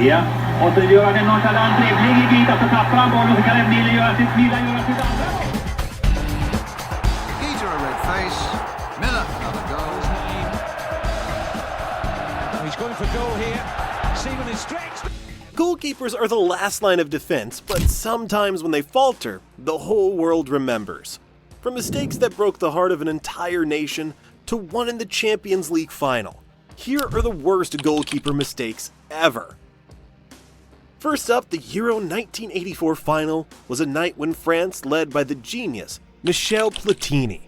Via. Och så gör han en nonchalant dribbling i bit, och så tappar han bollen och så kan Emilio göra sitt andra mål. Geezer a red face. Miller another goal. He's going for goal here. Seaman is stretched. Goalkeepers are the last line of defense, but sometimes when they falter, the whole world remembers. From mistakes that broke the heart of an entire nation to one in the Champions League final, here are the worst goalkeeper mistakes ever. First up, the Euro 1984 final was a night when France, led by the genius Michel Platini,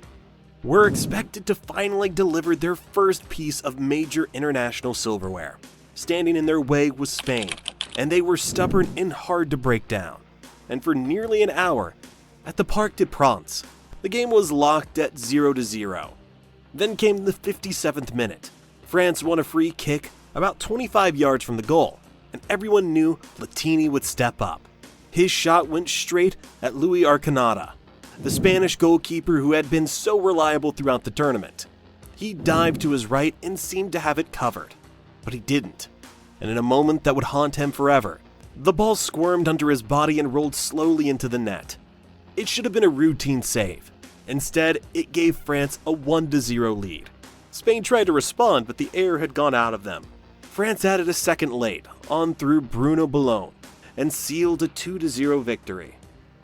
were expected to finally deliver their first piece of major international silverware. Standing in their way was Spain, and they were stubborn and hard to break down. And for nearly an hour, at the Parc des Princes, the game was locked at 0-0. Then came the 57th minute. France won a free kick about 25 yards from the goal, and everyone knew Platini would step up. His shot went straight at Louis Arconada, the Spanish goalkeeper who had been so reliable throughout the tournament. He dived to his right and seemed to have it covered, but he didn't. And in a moment that would haunt him forever, the ball squirmed under his body and rolled slowly into the net. It should have been a routine save. Instead, it gave France a 1-0 lead. Spain tried to respond, but the air had gone out of them. France added a second late, on through Bruno Boulogne, and sealed a 2-0 victory.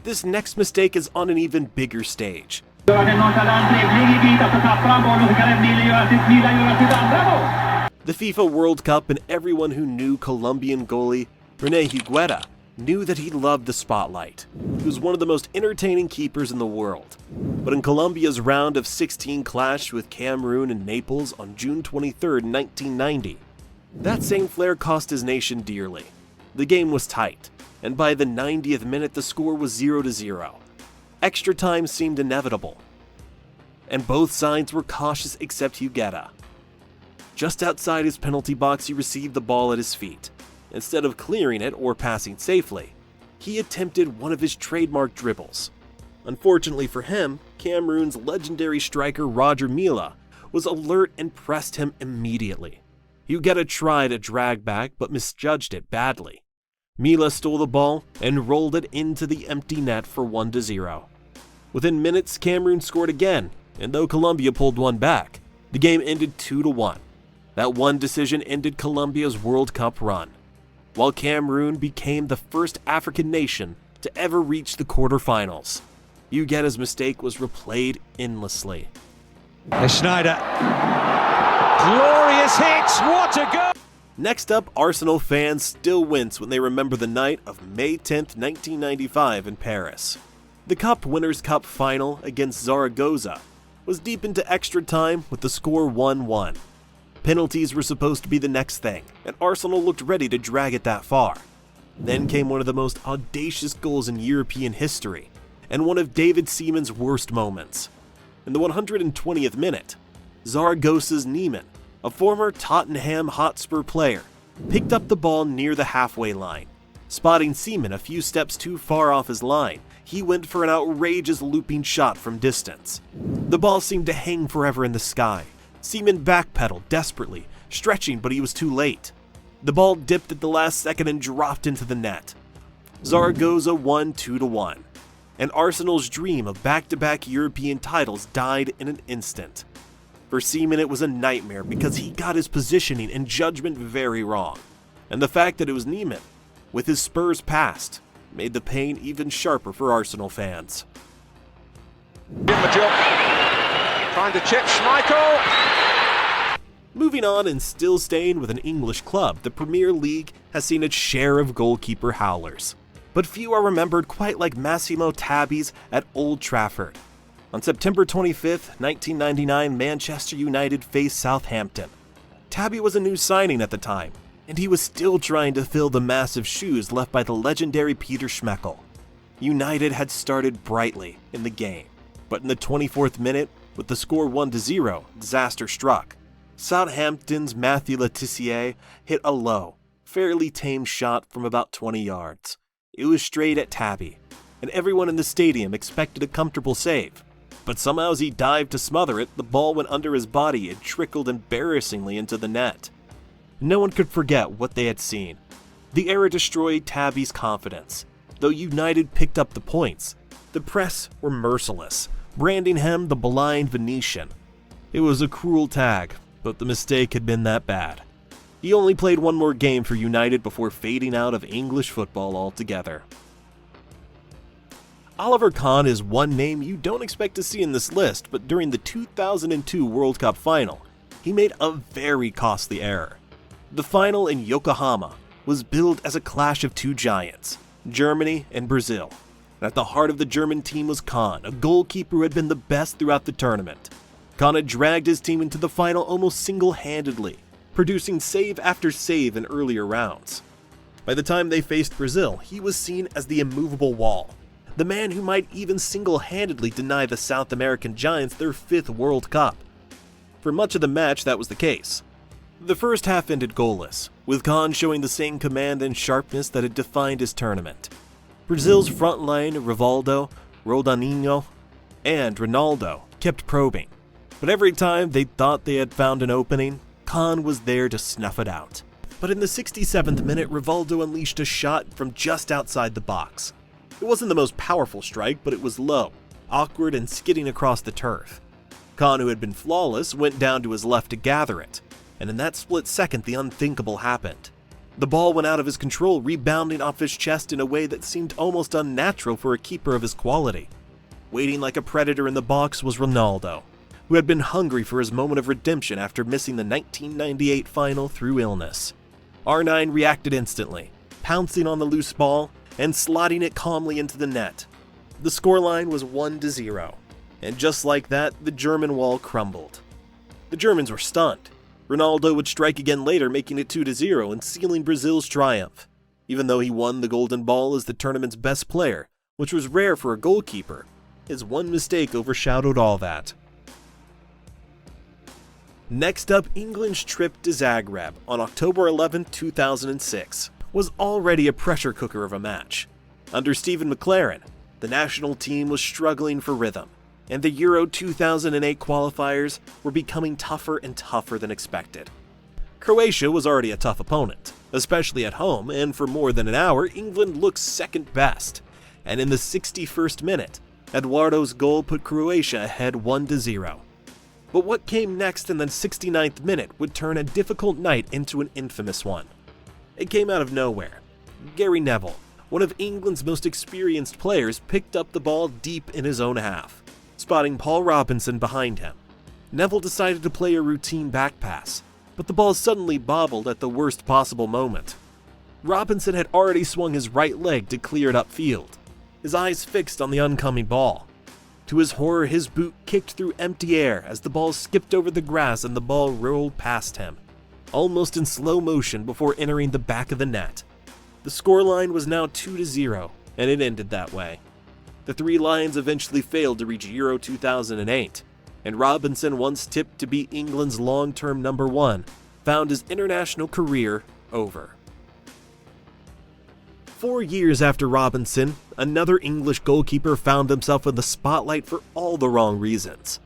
This next mistake is on an even bigger stage. Gör han en nonchalant dribbling i bit, och så tappar han bollen och så kan Emilio göra sitt andra mål. The FIFA World Cup, and everyone who knew Colombian goalie René Higuita knew that he loved the spotlight. He was one of the most entertaining keepers in the world. But in Colombia's round of 16 clash with Cameroon and Naples on June 23, 1990, that same flair cost his nation dearly. The game was tight, and by the 90th minute the score was 0-0. Extra time seemed inevitable, and both sides were cautious except Higuita. Just outside his penalty box, he received the ball at his feet. Instead of clearing it or passing safely, he attempted one of his trademark dribbles. Unfortunately for him, Cameroon's legendary striker Roger Milla was alert and pressed him immediately. Higuita tried a drag back but misjudged it badly. Milla stole the ball and rolled it into the empty net for 1-0. Within minutes, Cameroon scored again, and though Colombia pulled one back, the game ended 2-1. That one decision ended Colombia's World Cup run, while Cameroon became the first African nation to ever reach the quarterfinals. Higuita's mistake was replayed endlessly. Schneider. Glorious hits, what a goal! Next up, Arsenal fans still wince when they remember the night of May 10th, 1995 in Paris. The Cup Winners' Cup final against Zaragoza was deep into extra time with the score 1-1. Penalties were supposed to be the next thing, and Arsenal looked ready to drag it that far. Then came one of the most audacious goals in European history, and one of David Seaman's worst moments. In the 120th minute, Zaragoza's Neiman, a former Tottenham Hotspur player, picked up the ball near the halfway line. Spotting Seaman a few steps too far off his line, he went for an outrageous looping shot from distance. The ball seemed to hang forever in the sky. Seaman backpedaled desperately, stretching, but he was too late. The ball dipped at the last second and dropped into the net. Zaragoza won 2-1, and Arsenal's dream of back-to-back European titles died in an instant. For Seaman, it was a nightmare because he got his positioning and judgment very wrong, and the fact that it was Neiman, with his Spurs past, made the pain even sharper for Arsenal fans. Trying to chip Schmeichel. Moving on and still staying with an English club, the Premier League has seen its share of goalkeeper howlers. But few are remembered quite like Massimo Tabby's at Old Trafford. On September 25th, 1999, Manchester United faced Southampton. Tabby was a new signing at the time, and he was still trying to fill the massive shoes left by the legendary Peter Schmeichel. United had started brightly in the game, but in the 24th minute, with the score 1-0, disaster struck. Southampton's Matthew Letitia hit a low, fairly tame shot from about 20 yards. It was straight at Tabby, and everyone in the stadium expected a comfortable save. But somehow as he dived to smother it, the ball went under his body and trickled embarrassingly into the net. No one could forget what they had seen. The error destroyed Tabby's confidence. Though United picked up the points, the press were merciless, branding him the blind Venetian. It was a cruel tag, but the mistake had been that bad. He only played one more game for United before fading out of English football altogether. Oliver Kahn is one name you don't expect to see in this list, but during the 2002 World Cup final, he made a very costly error. The final in Yokohama was billed as a clash of two giants, Germany and Brazil. And at the heart of the German team was Kahn, a goalkeeper who had been the best throughout the tournament. Kahn had dragged his team into the final almost single-handedly, producing save after save in earlier rounds. By the time they faced Brazil, he was seen as the immovable wall, the man who might even single-handedly deny the South American giants their 5th World Cup. For much of the match, that was the case. The first half ended goalless, with Kahn showing the same command and sharpness that had defined his tournament. Brazil's front line, Rivaldo, Ronaldinho, and Ronaldo kept probing, but every time they thought they had found an opening, Kahn was there to snuff it out. But in the 67th minute, Rivaldo unleashed a shot from just outside the box. It wasn't the most powerful strike, but it was low, awkward, and skidding across the turf. Kahn, who had been flawless, went down to his left to gather it, and in that split second the unthinkable happened. The ball went out of his control, rebounding off his chest in a way that seemed almost unnatural for a keeper of his quality. Waiting like a predator in the box was Ronaldo, who had been hungry for his moment of redemption after missing the 1998 final through illness. R9 reacted instantly, pouncing on the loose ball and slotting it calmly into the net. The scoreline was 1-0, and just like that, the German wall crumbled. The Germans were stunned. Ronaldo would strike again later, making it 2-0 and sealing Brazil's triumph. Even though he won the Golden Ball as the tournament's best player, which was rare for a goalkeeper, his one mistake overshadowed all that. Next up, England's trip to Zagreb on October 11, 2006, was already a pressure cooker of a match. Under Stephen McLaren, the national team was struggling for rhythm, and the Euro 2008 qualifiers were becoming tougher and tougher than expected. Croatia was already a tough opponent, especially at home, and for more than an hour, England looked second best. And in the 61st minute, Eduardo's goal put Croatia ahead 1-0. But what came next in the 69th minute would turn a difficult night into an infamous one. It came out of nowhere. Gary Neville, one of England's most experienced players, picked up the ball deep in his own half, spotting Paul Robinson behind him. Neville decided to play a routine back pass, but the ball suddenly bobbled at the worst possible moment. Robinson had already swung his right leg to clear it upfield, his eyes fixed on the oncoming ball. To his horror, his boot kicked through empty air as the ball skipped over the grass and the ball rolled past him, almost in slow motion before entering the back of the net. The scoreline was now 2-0, and it ended that way. The Three Lions eventually failed to reach Euro 2008, and Robinson, once tipped to be England's long-term number one, found his international career over. 4 years after Robinson, another English goalkeeper found himself in the spotlight for all the wrong reasons.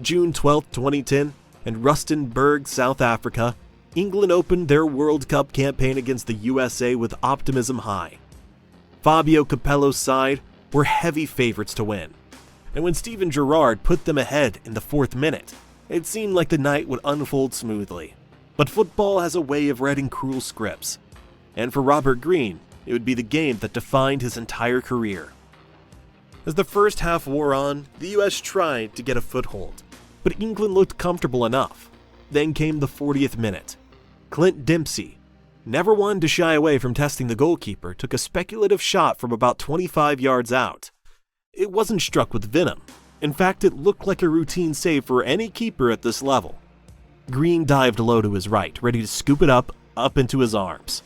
June 12, 2010, in Rustenburg, South Africa, England opened their World Cup campaign against the USA with optimism high. Fabio Capello's side were heavy favorites to win, and when Steven Gerrard put them ahead in the 4th minute, it seemed like the night would unfold smoothly. But football has a way of writing cruel scripts, and for Robert Green, it would be the game that defined his entire career. As the first half wore on, the US tried to get a foothold, but England looked comfortable enough. Then came the 40th minute. Clint Dempsey, never one to shy away from testing the goalkeeper, took a speculative shot from about 25 yards out. It wasn't struck with venom. In fact, it looked like a routine save for any keeper at this level. Green dived low to his right, ready to scoop it up into his arms.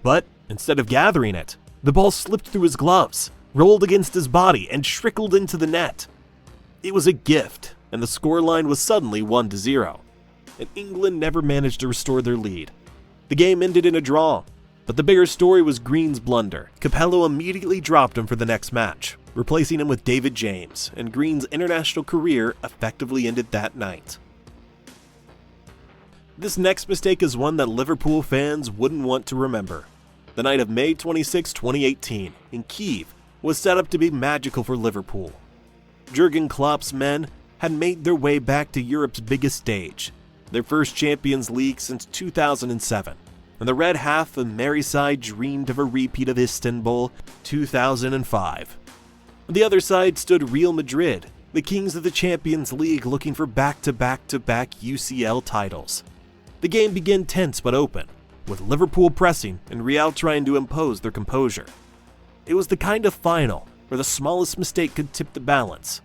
But instead of gathering it, the ball slipped through his gloves, rolled against his body, and trickled into the net. It was a gift, and the scoreline was suddenly 1-0. And England never managed to restore their lead. The game ended in a draw, but the bigger story was Green's blunder. Capello immediately dropped him for the next match, replacing him with David James, and Green's international career effectively ended that night. This next mistake is one that Liverpool fans wouldn't want to remember. The night of May 26, 2018, in Kiev, was set up to be magical for Liverpool. Jurgen Klopp's men had made their way back to Europe's biggest stage, their first Champions League since 2007, and the red half of Merseyside dreamed of a repeat of Istanbul 2005. On the other side stood Real Madrid, the kings of the Champions League looking for back-to-back-to-back UCL titles. The game began tense but open, with Liverpool pressing and Real trying to impose their composure. It was the kind of final where the smallest mistake could tip the balance.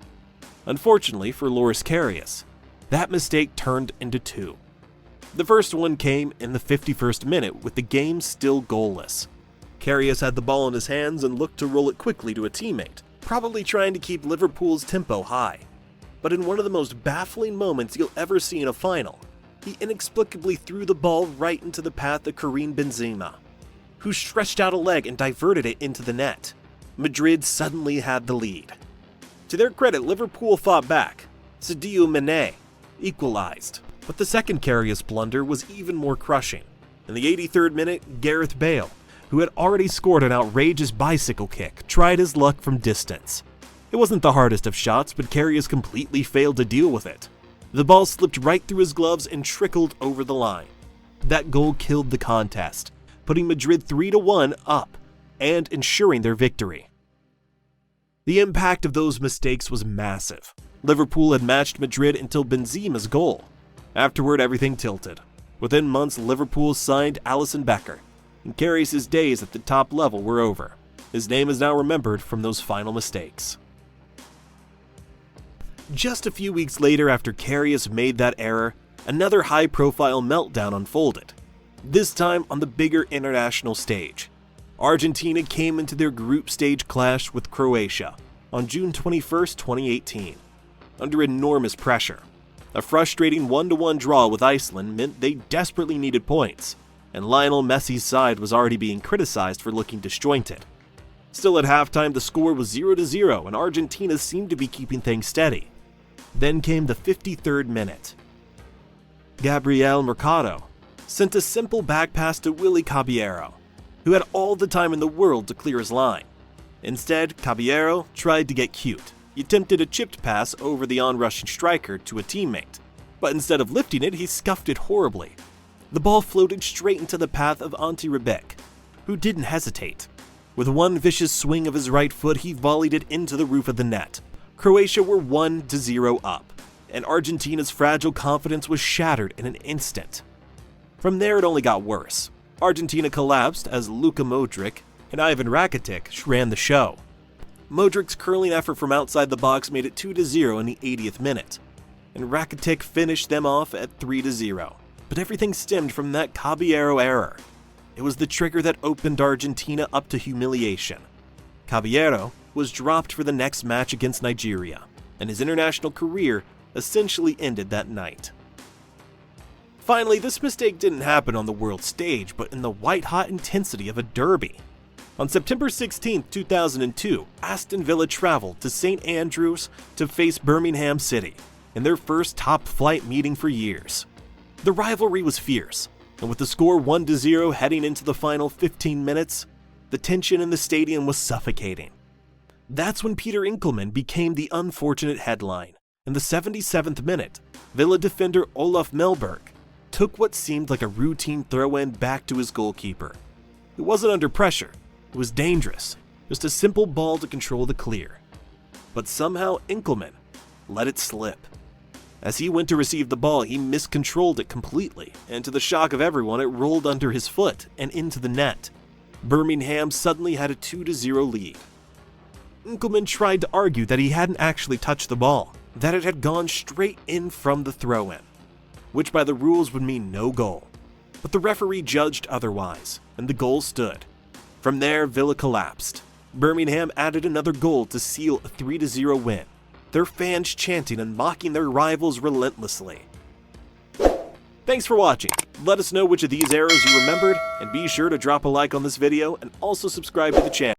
Unfortunately for Loris Karius, that mistake turned into two. The first one came in the 51st minute with the game still goalless. Karius had the ball in his hands and looked to roll it quickly to a teammate, probably trying to keep Liverpool's tempo high. But in one of the most baffling moments you'll ever see in a final, he inexplicably threw the ball right into the path of Karim Benzema, who stretched out a leg and diverted it into the net. Madrid suddenly had the lead. To their credit, Liverpool fought back. Sadio Mane equalized, but the second Karius blunder was even more crushing. In the 83rd minute, Gareth Bale, who had already scored an outrageous bicycle kick, tried his luck from distance. It wasn't the hardest of shots, but Karius completely failed to deal with it. The ball slipped right through his gloves and trickled over the line. That goal killed the contest, putting Madrid 3-1 up and ensuring their victory. The impact of those mistakes was massive. Liverpool had matched Madrid until Benzema's goal. Afterward, everything tilted. Within months, Liverpool signed Alisson Becker, and Karius' days at the top level were over. His name is now remembered from those final mistakes. Just a few weeks later, after Karius made that error, another high-profile meltdown unfolded. This time on the bigger international stage. Argentina came into their group stage clash with Croatia on June 21, 2018, under enormous pressure. A frustrating 1-1 draw with Iceland meant they desperately needed points, and Lionel Messi's side was already being criticized for looking disjointed. Still at halftime, the score was 0-0 and Argentina seemed to be keeping things steady. Then came the 53rd minute. Gabriel Mercado sent a simple back pass to Willy Caballero, who had all the time in the world to clear his line. Instead, Caballero tried to get cute. He attempted a chipped pass over the onrushing striker to a teammate, but instead of lifting it, he scuffed it horribly. The ball floated straight into the path of Ante Rebic, who didn't hesitate. With one vicious swing of his right foot, he volleyed it into the roof of the net. Croatia were 1-0 up, and Argentina's fragile confidence was shattered in an instant. From there, it only got worse. Argentina collapsed as Luka Modric and Ivan Rakitic ran the show. Modric's curling effort from outside the box made it 2-0 in the 80th minute, and Rakitic finished them off at 3-0. But everything stemmed from that Caballero error. It was the trigger that opened Argentina up to humiliation. Caballero was dropped for the next match against Nigeria, and his international career essentially ended that night. Finally, this mistake didn't happen on the world stage, but in the white-hot intensity of a derby. On September 16, 2002, Aston Villa traveled to St Andrews to face Birmingham City in their first top-flight meeting for years. The rivalry was fierce, and with the score 1-0 heading into the final 15 minutes, the tension in the stadium was suffocating. That's when Peter Inkelman became the unfortunate headline. In the 77th minute, Villa defender Olaf Melberg took what seemed like a routine throw-in back to his goalkeeper. It wasn't under pressure, it was dangerous, just a simple ball to control the clear. But somehow Inkelman let it slip. As he went to receive the ball, he miscontrolled it completely, and to the shock of everyone, it rolled under his foot and into the net. Birmingham suddenly had a 2-0 lead. Inkelman tried to argue that he hadn't actually touched the ball, that it had gone straight in from the throw-in, which by the rules would mean no goal. But the referee judged otherwise, and the goal stood. From there, Villa collapsed. Birmingham added another goal to seal a 3-0 win, their fans chanting and mocking their rivals relentlessly. Thanks for watching. Let us know which of these errors you remembered, and be sure to drop a like on this video and also subscribe to the channel.